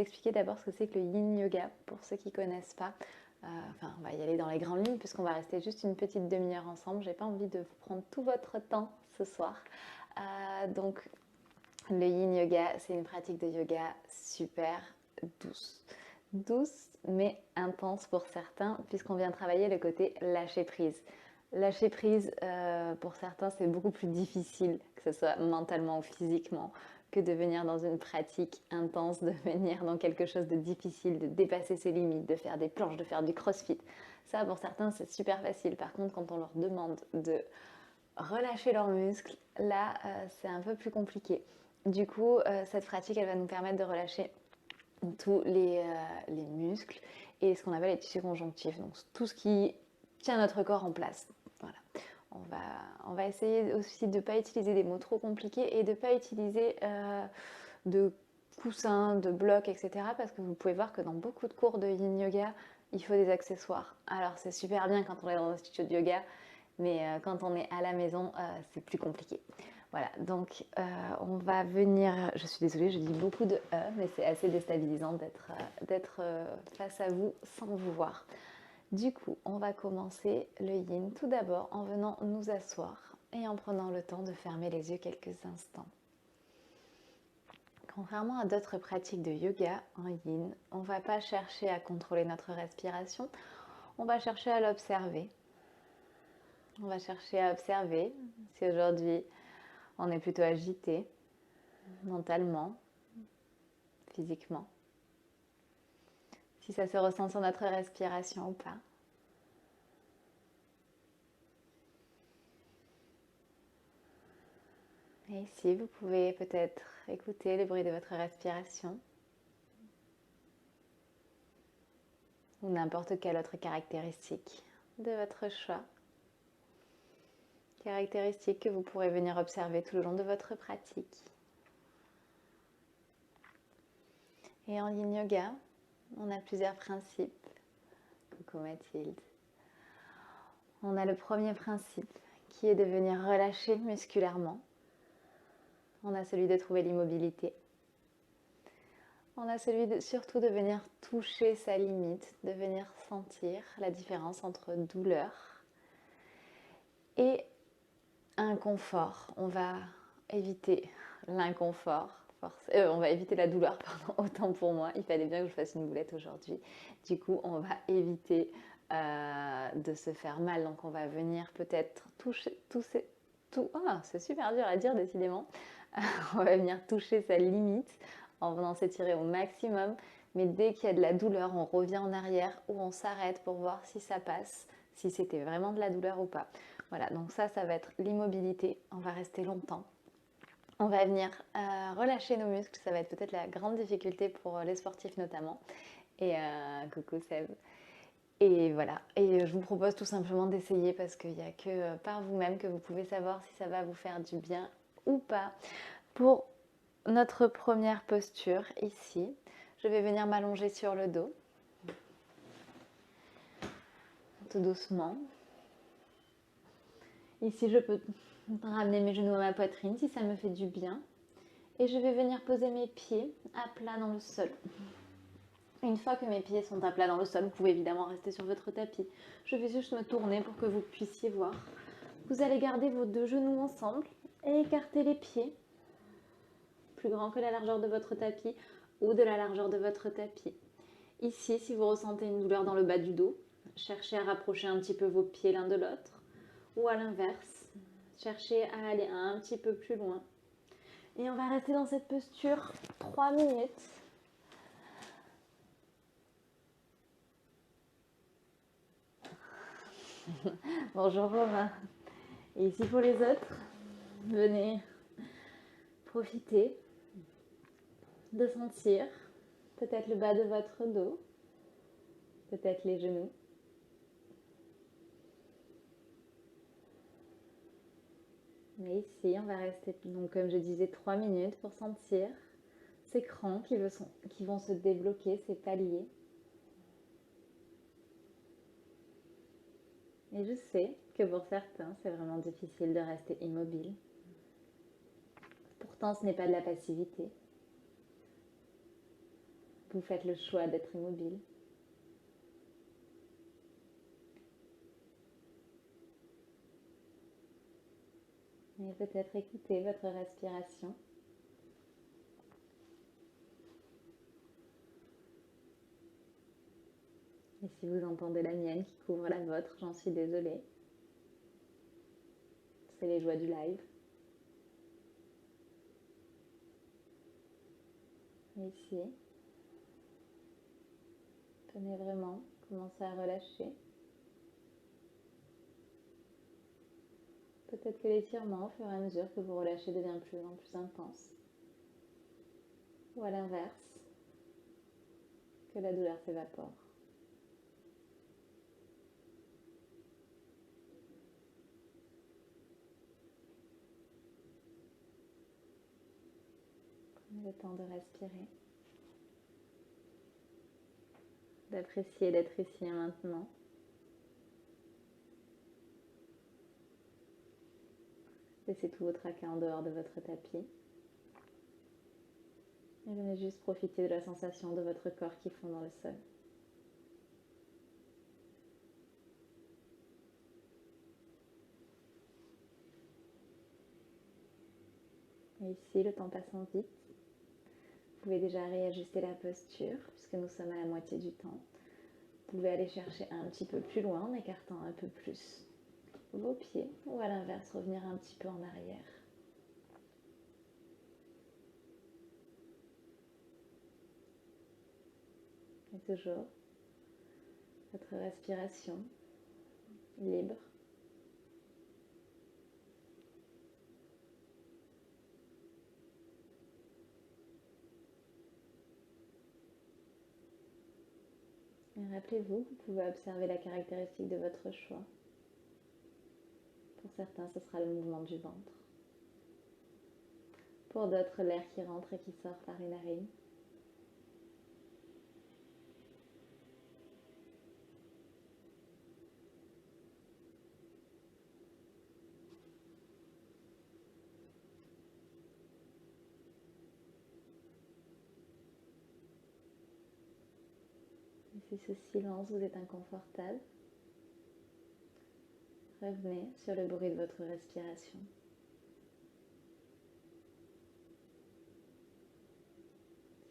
expliquer d'abord ce que c'est que le Yin Yoga pour ceux qui ne connaissent pas. Enfin, on va y aller dans les grandes lignes puisqu'on va rester juste une petite demi-heure ensemble. J'ai pas envie de vous prendre tout votre temps ce soir. Donc, le Yin Yoga, c'est une pratique de yoga super douce. Douce mais intense pour certains puisqu'on vient travailler le côté lâcher prise. Lâcher prise, pour certains, c'est beaucoup plus difficile, que ce soit mentalement ou physiquement, que de venir dans une pratique intense, de venir dans quelque chose de difficile, de dépasser ses limites, de faire des planches, de faire du crossfit. Ça, pour certains, c'est super facile. Par contre, quand on leur demande de relâcher leurs muscles, là, c'est un peu plus compliqué. Du coup, cette pratique, elle va nous permettre de relâcher tous les muscles et ce qu'on appelle les tissus conjonctifs, donc tout ce qui tient notre corps en place. Voilà. On va essayer aussi de ne pas utiliser des mots trop compliqués et de ne pas utiliser de coussins, de blocs, etc. Parce que vous pouvez voir que dans beaucoup de cours de Yin Yoga, il faut des accessoires. Alors c'est super bien quand on est dans un studio de yoga, mais quand on est à la maison, c'est plus compliqué. Voilà, donc on va venir, je suis désolée, je dis beaucoup de E, mais c'est assez déstabilisant d'être face à vous sans vous voir. Du coup, on va commencer le yin tout d'abord en venant nous asseoir et en prenant le temps de fermer les yeux quelques instants. Contrairement à d'autres pratiques de yoga en yin, on ne va pas chercher à contrôler notre respiration, on va chercher à l'observer. On va chercher à observer si aujourd'hui on est plutôt agité, mentalement, physiquement, si ça se ressent sur notre respiration ou pas. Et ici, vous pouvez peut-être écouter le bruit de votre respiration ou n'importe quelle autre caractéristique de votre choix. Caractéristiques que vous pourrez venir observer tout le long de votre pratique. Et en Yin Yoga, on a plusieurs principes. Coucou Mathilde. On a le premier principe qui est de venir relâcher musculairement. On a celui de trouver l'immobilité. On a celui surtout de venir toucher sa limite, de venir sentir la différence entre douleur et inconfort. On va éviter l'inconfort. On va éviter la douleur, pardon, autant pour moi. Il fallait bien que je fasse une boulette aujourd'hui. Du coup, on va éviter de se faire mal. Donc, on va venir peut-être toucher c'est super dur à dire, décidément. On va venir toucher sa limite en venant s'étirer au maximum. Mais dès qu'il y a de la douleur, on revient en arrière ou on s'arrête pour voir si ça passe, si c'était vraiment de la douleur ou pas. Voilà, donc ça va être l'immobilité. On va rester longtemps. On va venir relâcher nos muscles. Ça va être peut-être la grande difficulté pour les sportifs notamment. Et coucou Seb. Et voilà, et je vous propose tout simplement d'essayer parce qu'il n'y a que par vous-même que vous pouvez savoir si ça va vous faire du bien ou pas. Pour notre première posture ici, je vais venir m'allonger sur le dos, tout doucement. Ici, je peux ramener mes genoux à ma poitrine si ça me fait du bien. Et je vais venir poser mes pieds à plat dans le sol. Une fois que mes pieds sont à plat dans le sol, vous pouvez évidemment rester sur votre tapis. Je vais juste me tourner pour que vous puissiez voir. Vous allez garder vos deux genoux ensemble et écarter les pieds, plus grand que la largeur de votre tapis ou de la largeur de votre tapis. Ici, si vous ressentez une douleur dans le bas du dos, cherchez à rapprocher un petit peu vos pieds l'un de l'autre. Ou à l'inverse, cherchez à aller un petit peu plus loin. Et on va rester dans cette posture 3 minutes. Bonjour Romain. Et ici pour les autres, venez profiter de sentir peut-être le bas de votre dos, peut-être les genoux. Mais ici, on va rester, donc comme je disais, 3 minutes pour sentir ces crans qui vont se débloquer, ces paliers. Et je sais que pour certains, c'est vraiment difficile de rester immobile. Pourtant, ce n'est pas de la passivité. vous faites le choix d'être immobile. Et peut-être écouter votre respiration. Et si vous entendez la mienne qui couvre la vôtre, j'en suis désolée. C'est les joies du live. Et ici, venez vraiment commencer à relâcher. Peut-être que l'étirement, au fur et à mesure que vous relâchez, devient de plus en plus intense. Ou à l'inverse, que la douleur s'évapore. Prenez le temps de respirer, d'apprécier d'être ici et maintenant. Laissez tout votre tracas en dehors de votre tapis. Et venez juste profiter de la sensation de votre corps qui fond dans le sol. Et ici, le temps passant vite, vous pouvez déjà réajuster la posture puisque nous sommes à la moitié du temps. Vous pouvez aller chercher un petit peu plus loin en écartant un peu plus vos pieds ou à l'inverse revenir un petit peu en arrière. Et toujours votre respiration libre. Et rappelez-vous, vous pouvez observer la caractéristique de votre choix. Pour certains, ce sera le mouvement du ventre. Pour d'autres, l'air qui rentre et qui sort par les narines. Et si ce silence vous est inconfortable, revenez sur le bruit de votre respiration.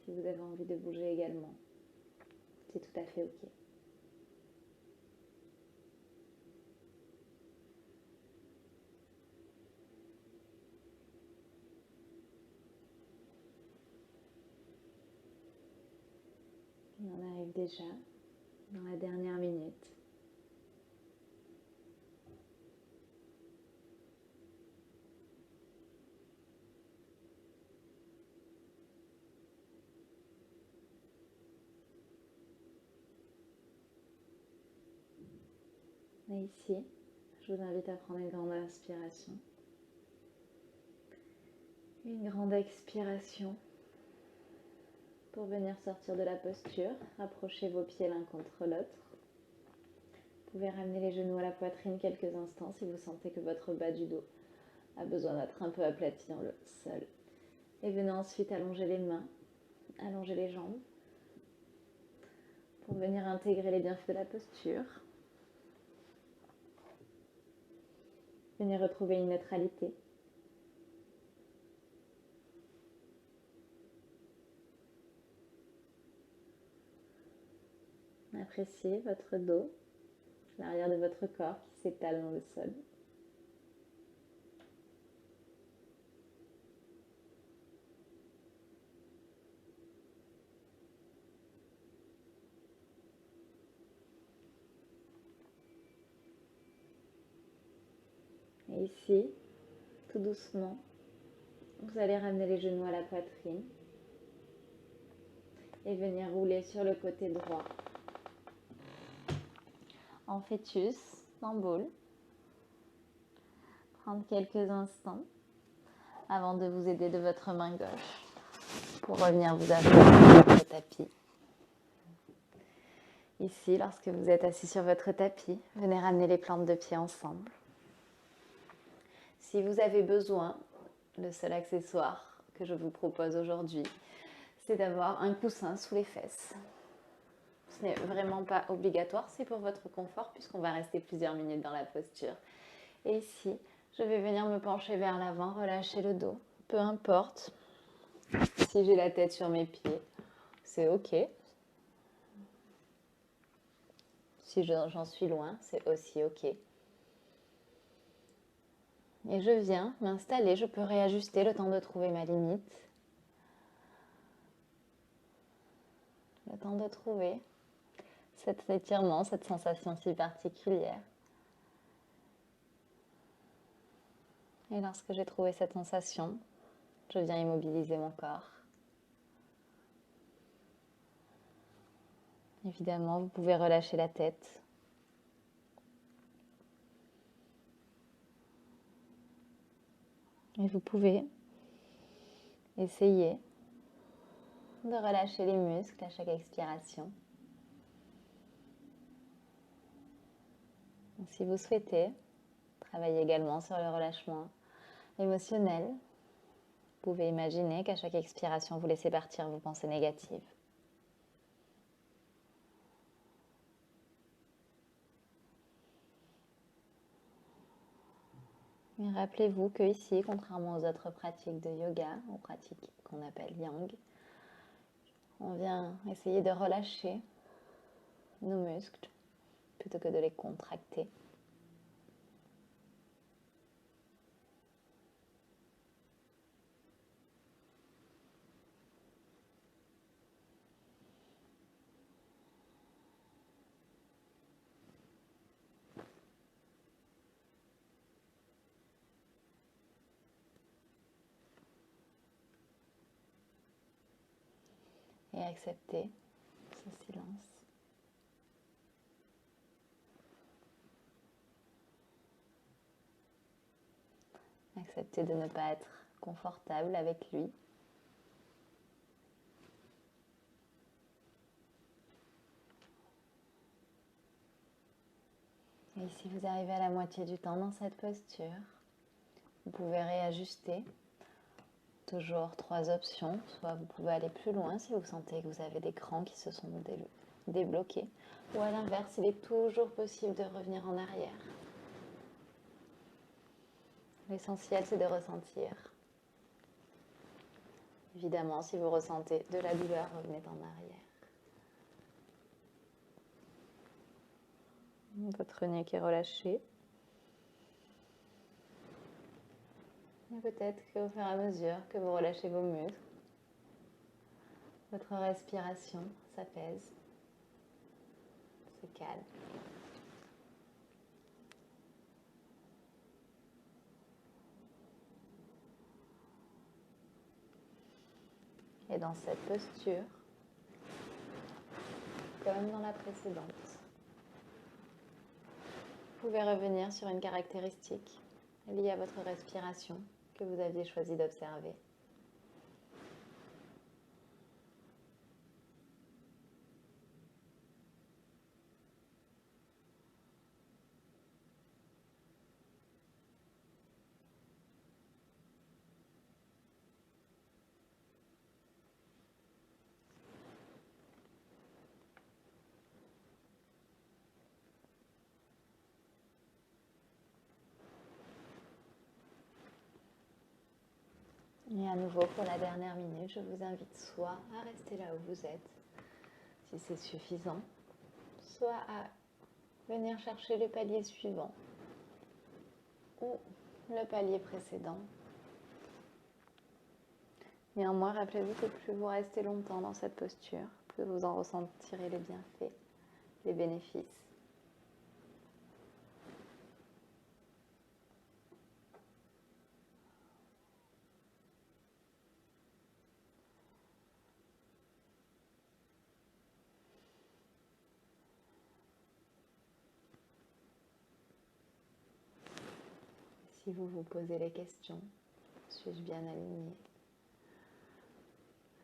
Si vous avez envie de bouger également, c'est tout à fait ok. Et on arrive déjà dans la dernière minute. Et ici, je vous invite à prendre une grande inspiration. Une grande expiration pour venir sortir de la posture. Rapprochez vos pieds l'un contre l'autre. Vous pouvez ramener les genoux à la poitrine quelques instants si vous sentez que votre bas du dos a besoin d'être un peu aplati dans le sol. Et venez ensuite allonger les mains, allonger les jambes pour venir intégrer les bienfaits de la posture. Venez retrouver une neutralité. Appréciez votre dos, l'arrière de votre corps qui s'étale dans le sol. Et ici, tout doucement, vous allez ramener les genoux à la poitrine et venir rouler sur le côté droit en fœtus, en boule. Prendre quelques instants avant de vous aider de votre main gauche pour revenir vous asseoir sur votre tapis. Ici, lorsque vous êtes assis sur votre tapis, venez ramener les plantes de pied ensemble. Si vous avez besoin, le seul accessoire que je vous propose aujourd'hui, c'est d'avoir un coussin sous les fesses. Ce n'est vraiment pas obligatoire, c'est pour votre confort puisqu'on va rester plusieurs minutes dans la posture. Et ici, je vais venir me pencher vers l'avant, relâcher le dos. Peu importe si j'ai la tête sur mes pieds, c'est ok. Si j'en suis loin, c'est aussi ok. Et je viens m'installer, je peux réajuster le temps de trouver ma limite. Le temps de trouver cet étirement, cette sensation si particulière. Et lorsque j'ai trouvé cette sensation, je viens immobiliser mon corps. Évidemment, vous pouvez relâcher la tête. Et vous pouvez essayer de relâcher les muscles à chaque expiration. Si vous souhaitez, travaillez également sur le relâchement émotionnel. Vous pouvez imaginer qu'à chaque expiration, vous laissez partir vos pensées négatives. Et rappelez-vous que ici, contrairement aux autres pratiques de yoga, aux pratiques qu'on appelle yang, on vient essayer de relâcher nos muscles plutôt que de les contracter. Et accepter ce silence. Accepter de ne pas être confortable avec lui. Et si vous arrivez à la moitié du temps dans cette posture, vous pouvez réajuster. Toujours 3 options. Soit vous pouvez aller plus loin si vous sentez que vous avez des crans qui se sont débloqués. Ou à l'inverse, il est toujours possible de revenir en arrière. L'essentiel, c'est de ressentir. Évidemment, si vous ressentez de la douleur, revenez en arrière. Votre nuque est relâchée. Et peut-être qu'au fur et à mesure que vous relâchez vos muscles, votre respiration s'apaise, se calme. Et dans cette posture, comme dans la précédente, vous pouvez revenir sur une caractéristique liée à votre respiration que vous aviez choisi d'observer. Et à nouveau, pour la dernière minute, je vous invite soit à rester là où vous êtes, si c'est suffisant, soit à venir chercher le palier suivant ou le palier précédent. Néanmoins, rappelez-vous que plus vous restez longtemps dans cette posture, plus vous en ressentirez les bienfaits, les bénéfices. Si vous vous posez les questions, suis-je bien aligné?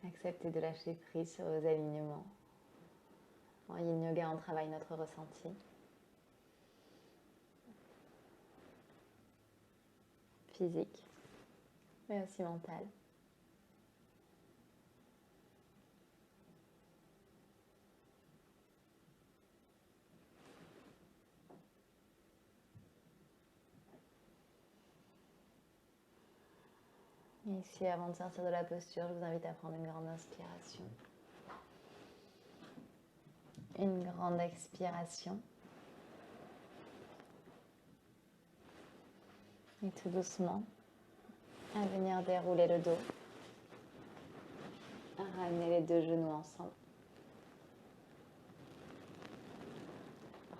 Acceptez de lâcher prise sur vos alignements. En Yin Yoga, on travaille notre ressenti. Physique, mais aussi mental. Et ici, avant de sortir de la posture, je vous invite à prendre une grande inspiration. Une grande expiration. Et tout doucement, à venir dérouler le dos. À ramener les deux genoux ensemble.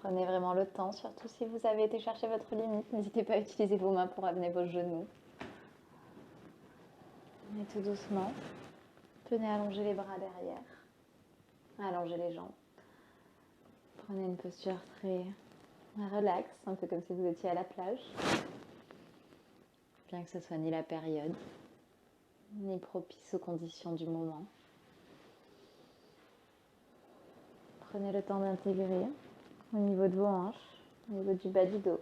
Prenez vraiment le temps, surtout si vous avez été chercher votre limite. N'hésitez pas à utiliser vos mains pour amener vos genoux. Et tout doucement, venez allonger les bras derrière. Allongez les jambes. Prenez une posture très relax, un peu comme si vous étiez à la plage. Bien que ce soit ni la période, ni propice aux conditions du moment. Prenez le temps d'intégrer au niveau de vos hanches, au niveau du bas du dos,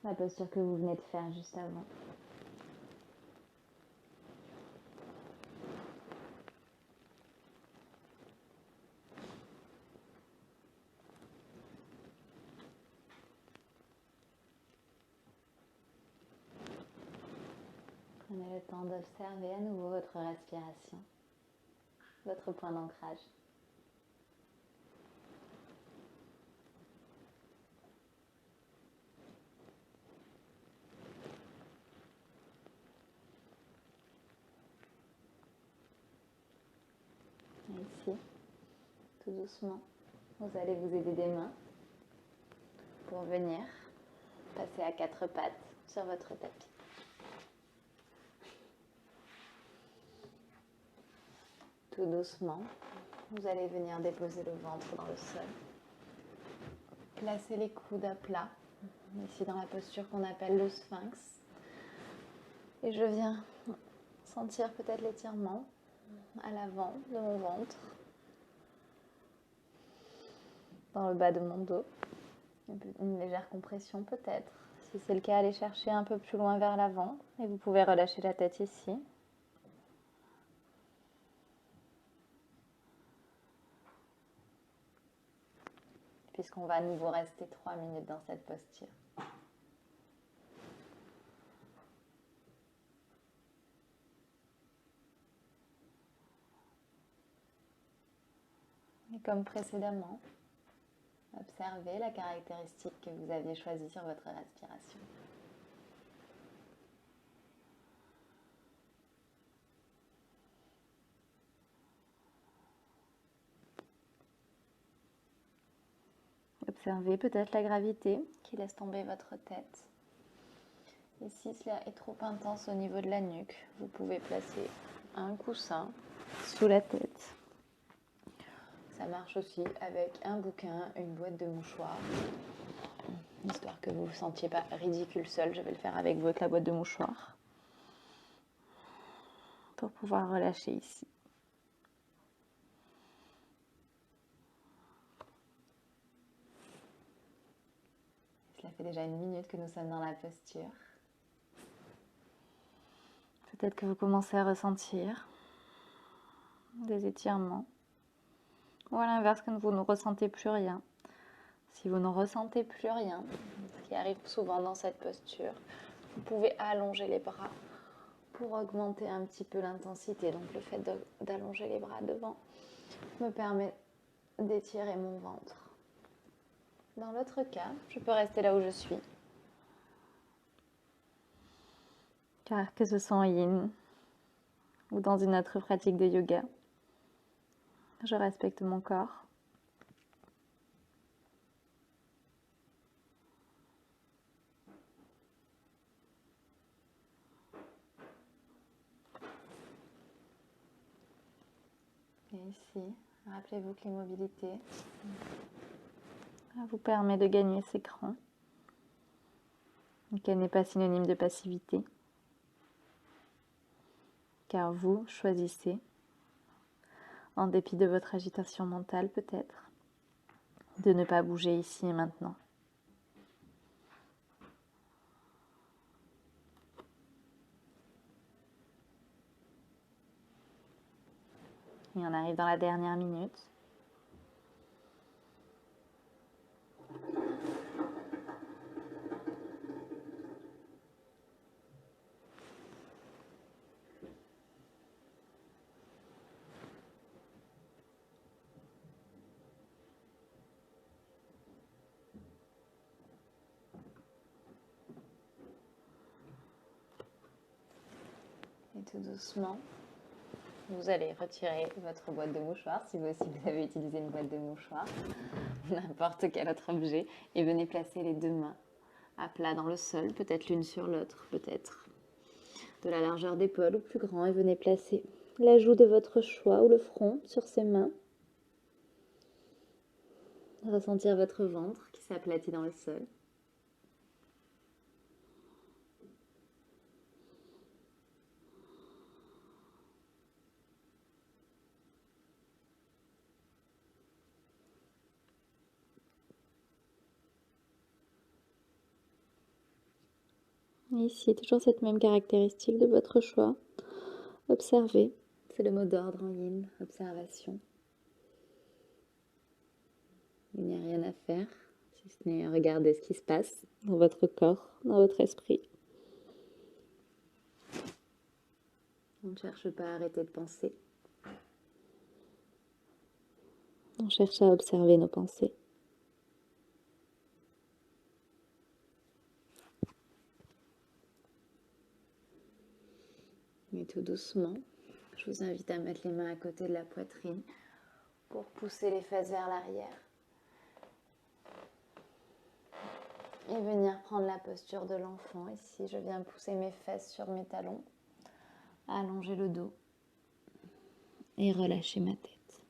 la posture que vous venez de faire juste avant. Prenez le temps d'observer à nouveau votre respiration, votre point d'ancrage. Et ici, tout doucement, vous allez vous aider des mains pour venir passer à quatre pattes sur votre tapis. Tout doucement, vous allez venir déposer le ventre dans le sol. Placez les coudes à plat, ici dans la posture qu'on appelle le sphinx. Et je viens sentir peut-être l'étirement à l'avant de mon ventre, dans le bas de mon dos. Une légère compression peut-être. Si c'est le cas, allez chercher un peu plus loin vers l'avant et vous pouvez relâcher la tête ici. Puisqu'on va à nouveau rester 3 minutes dans cette posture. Et comme précédemment, observez la caractéristique que vous aviez choisie sur votre respiration. Observez peut-être la gravité qui laisse tomber votre tête. Et si cela est trop intense au niveau de la nuque, vous pouvez placer un coussin sous la tête. Ça marche aussi avec un bouquin, une boîte de mouchoirs. Histoire que vous ne vous sentiez pas ridicule seul, je vais le faire avec vous avec la boîte de mouchoirs. Pour pouvoir relâcher ici. Cela fait déjà 1 minute que nous sommes dans la posture. Peut-être que vous commencez à ressentir des étirements. Ou à l'inverse, que vous ne ressentez plus rien. Si vous ne ressentez plus rien, ce qui arrive souvent dans cette posture, vous pouvez allonger les bras pour augmenter un petit peu l'intensité. Donc le fait d'allonger les bras devant me permet d'étirer mon ventre. Dans l'autre cas, je peux rester là où je suis. Car que ce soit en yin ou dans une autre pratique de yoga, je respecte mon corps. Et ici, rappelez-vous que l'immobilité vous permet de gagner ses crans, et qu'elle n'est pas synonyme de passivité, car vous choisissez, en dépit de votre agitation mentale peut-être, de ne pas bouger ici et maintenant. Et on arrive dans la dernière minute. Et tout doucement, vous allez retirer votre boîte de mouchoirs, si vous aussi vous avez utilisé une boîte de mouchoirs, n'importe quel autre objet, et venez placer les deux mains à plat dans le sol, peut-être l'une sur l'autre, peut-être de la largeur d'épaule ou plus grand, et venez placer la joue de votre choix ou le front sur ces mains. Ressentir votre ventre qui s'aplatit dans le sol. Et ici, toujours cette même caractéristique de votre choix. Observez, c'est le mot d'ordre en yin, observation. Il n'y a rien à faire, si ce n'est regarder ce qui se passe dans votre corps, dans votre esprit. On ne cherche pas à arrêter de penser. On cherche à observer nos pensées. Et tout doucement, je vous invite à mettre les mains à côté de la poitrine pour pousser les fesses vers l'arrière. Et venir prendre la posture de l'enfant. Ici, je viens pousser mes fesses sur mes talons, allonger le dos et relâcher ma tête.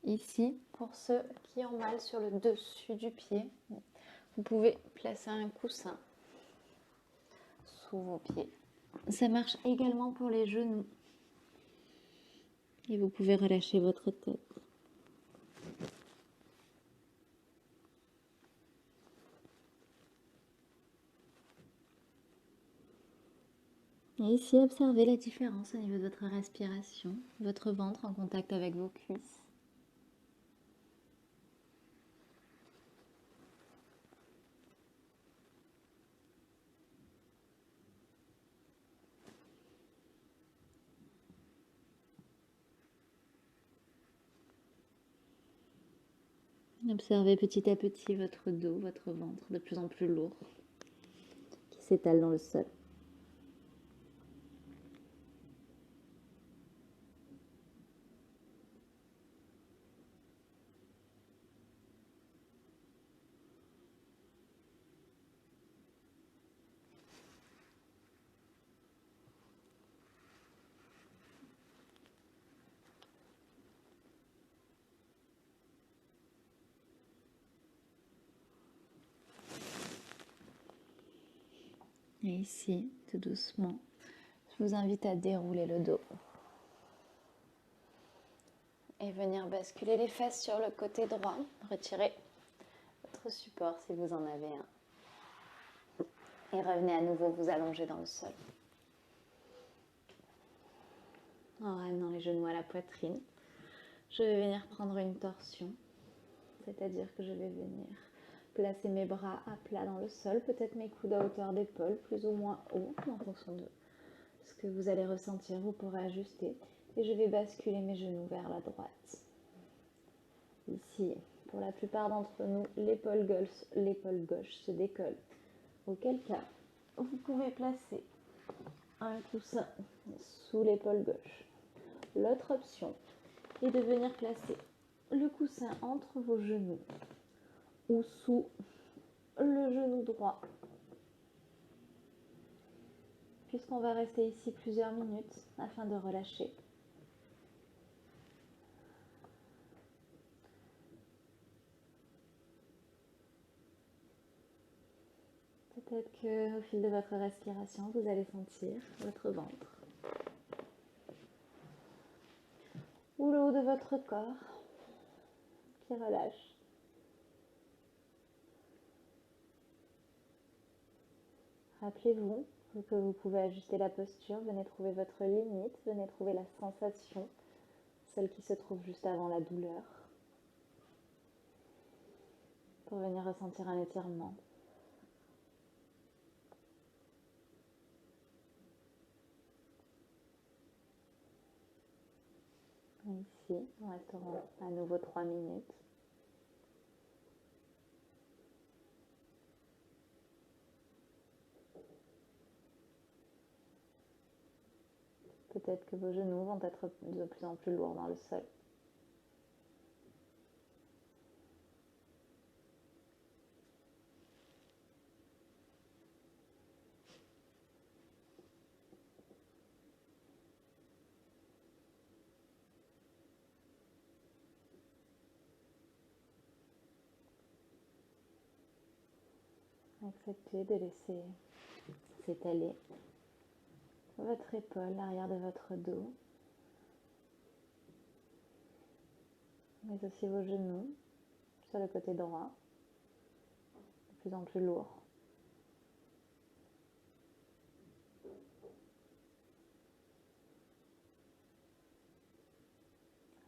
Ici, pour ceux qui ont mal sur le dessus du pied, vous pouvez placer un coussin sous vos pieds. Ça marche également pour les genoux. Et vous pouvez relâcher votre tête. Et ici, observez la différence au niveau de votre respiration, votre ventre en contact avec vos cuisses. Observez petit à petit votre dos, votre ventre de plus en plus lourd qui s'étale dans le sol. Et ici, tout doucement, je vous invite à dérouler le dos. Et venir basculer les fesses sur le côté droit. Retirez votre support si vous en avez un. Et revenez à nouveau vous allonger dans le sol. En ramenant les genoux à la poitrine, je vais venir prendre une torsion. C'est-à-dire que je vais venir placer mes bras à plat dans le sol, peut-être mes coudes à hauteur d'épaule, plus ou moins haut, en fonction de ce que vous allez ressentir, vous pourrez ajuster. Et je vais basculer mes genoux vers la droite. Ici, pour la plupart d'entre nous, l'épaule gauche se décolle. Auquel cas, vous pouvez placer un coussin sous l'épaule gauche. L'autre option est de venir placer le coussin entre vos genoux ou sous le genou droit. Puisqu'on va rester ici plusieurs minutes afin de relâcher. Peut-être qu'au fil de votre respiration, vous allez sentir votre ventre ou le haut de votre corps qui relâche. Rappelez-vous que vous pouvez ajuster la posture, venez trouver votre limite, venez trouver la sensation, celle qui se trouve juste avant la douleur, pour venir ressentir un étirement. Ici, nous resterons à nouveau 3 minutes. peut-être que vos genoux vont être de plus en plus lourds dans le sol. Acceptez de laisser s'étaler votre épaule, l'arrière de votre dos, mais aussi vos genoux sur le côté droit, de plus en plus lourd.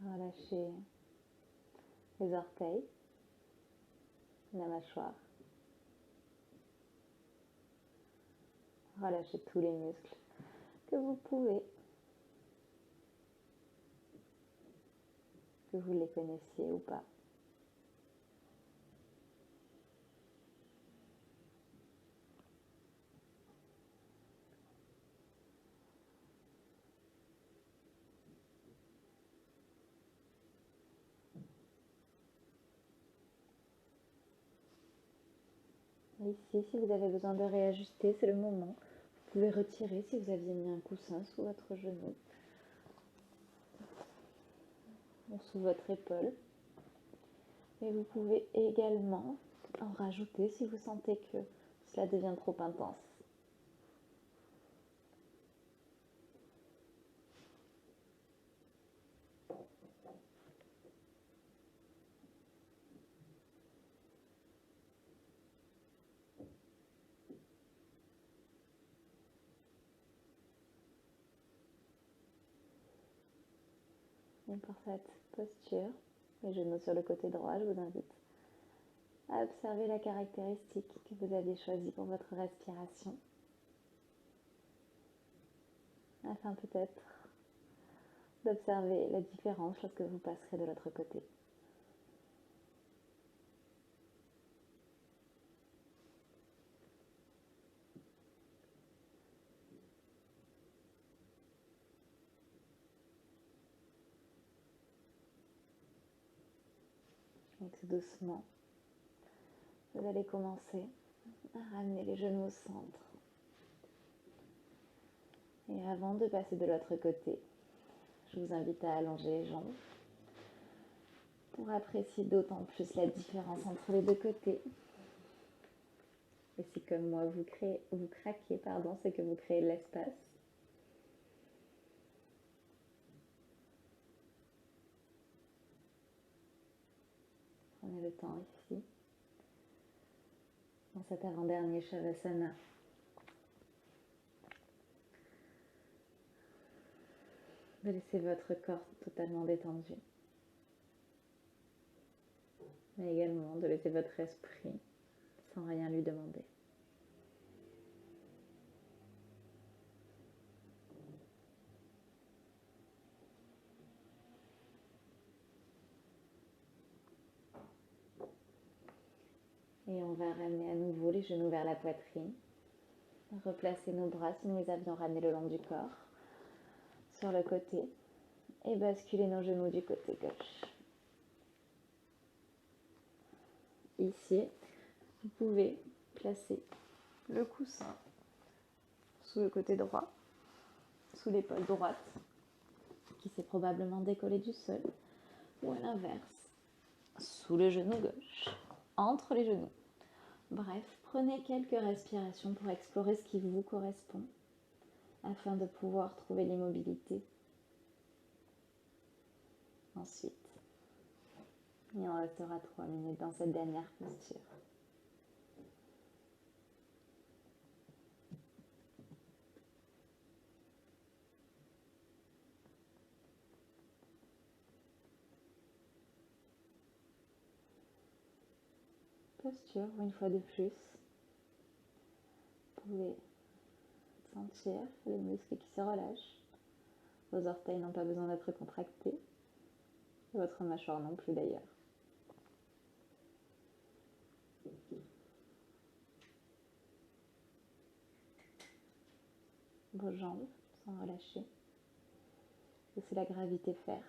Relâchez les orteils, la mâchoire. Relâchez tous les muscles que vous pouvez, que vous les connaissiez ou pas. Ici, si vous avez besoin de réajuster, c'est le moment. Vous pouvez retirer si vous aviez mis un coussin sous votre genou ou sous votre épaule. Et vous pouvez également en rajouter si vous sentez que cela devient trop intense. Et pour cette posture, les genoux sur le côté droit, je vous invite à observer la caractéristique que vous aviez choisie pour votre respiration, afin peut-être d'observer la différence lorsque vous passerez de l'autre côté. Donc doucement, vous allez commencer à ramener les genoux au centre. Et avant de passer de l'autre côté, je vous invite à allonger les jambes pour apprécier d'autant plus la différence entre les deux côtés. Et si comme moi vous craquez, c'est que vous créez de l'espace. Prenez le temps ici, dans cet avant-dernier Shavasana, de laisser votre corps totalement détendu, mais également de laisser votre esprit sans rien lui demander. Et on va ramener à nouveau les genoux vers la poitrine. Replacer nos bras si nous les avions ramenés le long du corps, sur le côté, et basculer nos genoux du côté gauche. Ici, vous pouvez placer le coussin sous le côté droit, sous l'épaule droite, qui s'est probablement décollée du sol, ou à l'inverse, sous le genou gauche, entre les genoux. Bref, prenez quelques respirations pour explorer ce qui vous correspond, afin de pouvoir trouver l'immobilité. Ensuite, et on restera 3 minutes dans cette dernière posture. Posture, une fois de plus, vous pouvez sentir les muscles qui se relâchent. Vos orteils n'ont pas besoin d'être contractés, votre mâchoire non plus d'ailleurs. Vos jambes sont relâchées. Laissez la gravité faire.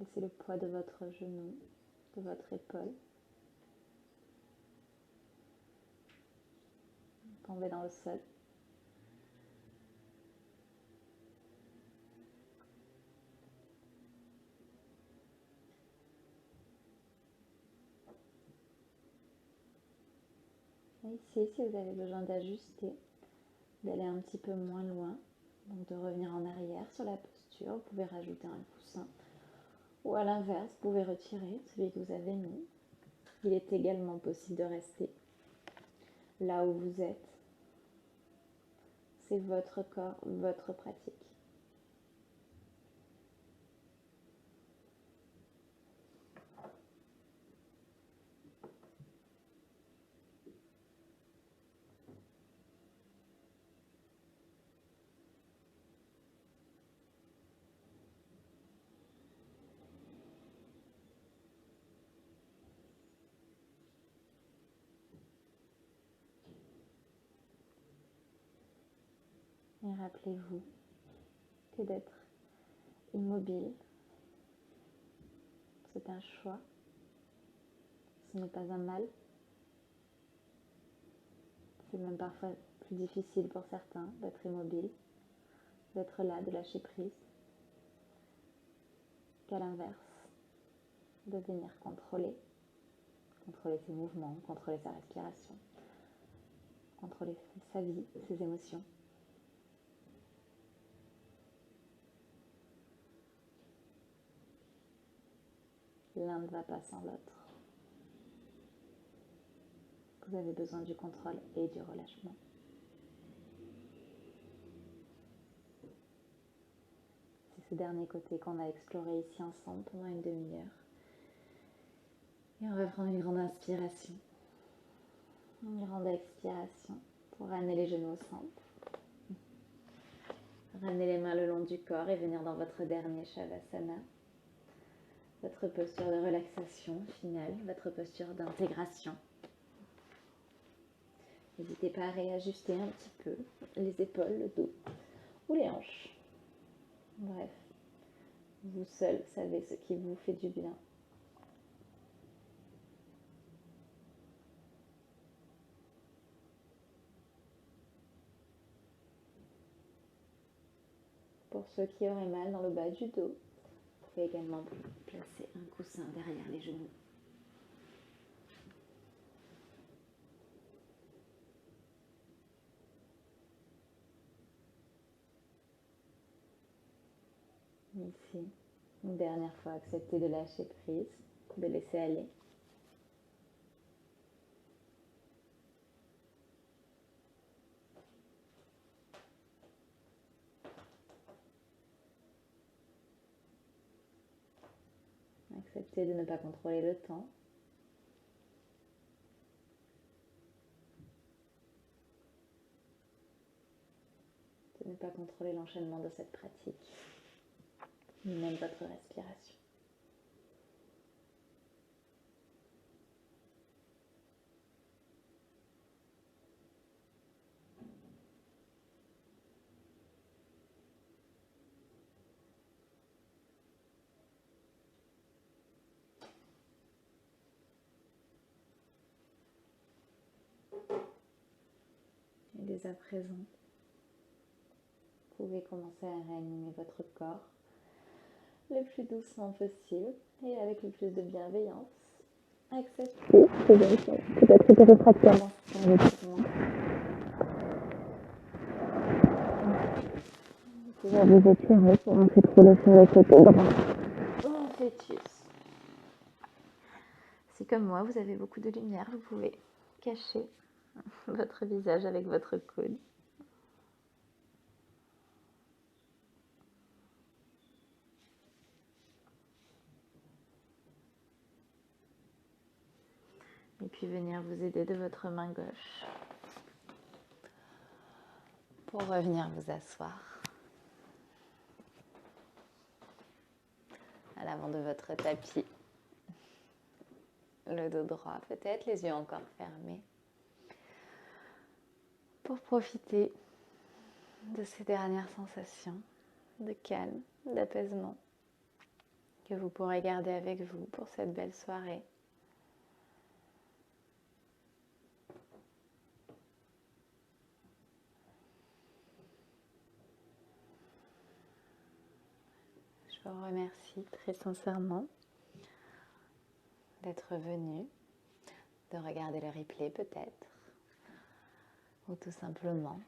Laissez le poids de votre genou, de votre épaule tomber dans le sol. Et ici, si vous avez besoin d'ajuster, d'aller un petit peu moins loin, donc de revenir en arrière sur la posture, vous pouvez rajouter un coussin. Ou à l'inverse, vous pouvez retirer celui que vous avez mis. Il est également possible de rester là où vous êtes. C'est votre corps, votre pratique. Et rappelez-vous que d'être immobile, c'est un choix. Ce n'est pas un mal. C'est même parfois plus difficile pour certains d'être immobile, d'être là, de lâcher prise, qu'à l'inverse, de venir contrôler ses mouvements, contrôler sa respiration, contrôler sa vie, ses émotions. L'un ne va pas sans l'autre. Vous avez besoin du contrôle et du relâchement. C'est ce dernier côté qu'on a exploré ici ensemble pendant une demi-heure. Et on va prendre une grande inspiration, une grande expiration pour ramener les genoux au centre. Ramener les mains le long du corps et venir dans votre dernier Shavasana. Votre posture de relaxation finale, votre posture d'intégration. N'hésitez pas à réajuster un petit peu les épaules, le dos ou les hanches. Bref, vous seul savez ce qui vous fait du bien. Pour ceux qui auraient mal dans le bas du dos, vous pouvez également placer un coussin derrière les genoux. Ici, une dernière fois, acceptez de lâcher prise, de laisser aller. Acceptez de ne pas contrôler le temps. De ne pas contrôler l'enchaînement de cette pratique, ni même votre respiration. Et dès à présent, vous pouvez commencer à réanimer votre corps le plus doucement possible et avec le plus de bienveillance. Acceptez peut-être que réfractairement dans le mouvement. Vous pouvez vous étirer pour ensuite rouler sur le côté droit. En fœtus. Si comme moi vous avez beaucoup de lumière, vous pouvez cacher votre visage avec votre coude. Et puis venir vous aider de votre main gauche pour revenir vous asseoir à l'avant de votre tapis le dos droit peut-être, les yeux encore fermés, pour profiter de ces dernières sensations de calme, d'apaisement que vous pourrez garder avec vous pour cette belle soirée. Je vous remercie très sincèrement d'être venu, de regarder le replay peut-être, ou tout simplement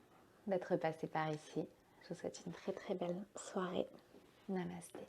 d'être passé par ici. Je vous souhaite une très très belle soirée. Namasté.